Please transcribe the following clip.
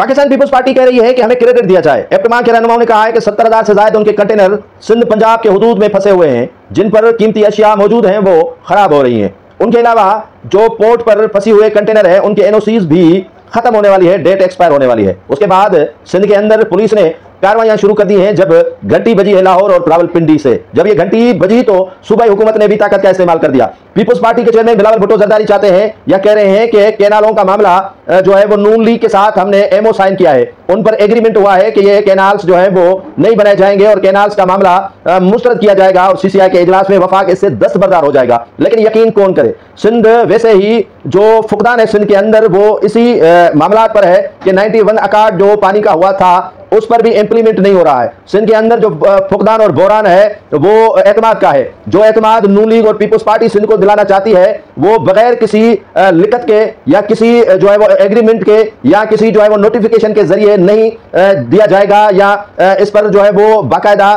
Pakistan peoples party कह रही है कि हमें क्रेडिट दिया जाए। एप्टमां के रहनुमाओं ने कहा है कि 70,000 से ज्यादा उनके कंटेनर सिंध पंजाब के हुदूद में फंसे हुए हैं, जिन पर कीमती अशिया मौजूद हैं वो खराब हो रही हैं। उनके अलावा जो पोर्ट पर फंसी हुए कंटेनर है उनके एनओसीज भी खत्म होने वाली है, डेट एक्सपायर होने वाली है। उसके बाद सिंध के अंदर पुलिस ने कार्रवाइयां शुरू कर दी हैं जब घंटी बजी है लाहौर और रावलपिंडी से। जब ये घंटी बजी तो सूबाई हुकूमत ने भी ताकत का इस्तेमाल कर दिया। पीपल्स पार्टी के चेयरमैन बिलावल भुट्टो जरदारी चाहते हैं या कह रहे हैं कि कैनालों का मामला जो है वो नून लीग के साथ हमने एमओ साइन किया है, उन पर एग्रीमेंट हुआ है कि ये कैनाल्स जो है वो नहीं बनाए जाएंगे और कैनाल्स का मामला मुस्तरद किया जाएगा और सीसीआई के इजलास में वफाक इससे दस्तबरदार हो जाएगा। लेकिन यकीन कौन करे, सिंध वैसे ही जो फुकदान है सिंध के अंदर वो इसी मामला पर है कि 91 अकार्ड जो पानी का हुआ था उस पर भी इंप्लीमेंट नहीं हो रहा है। सिंध के अंदर जो फुकदान और बोरान है वो एतमाद का है, जो एतमाद नून लीग और पीपल्स पार्टी सिंध को दिलाना चाहती है वो बगैर किसी लिखत के या किसी जो है वो एग्रीमेंट के या किसी जो है वो नोटिफिकेशन के जरिए नहीं दिया जाएगा या इस पर जो है वो बाकायदा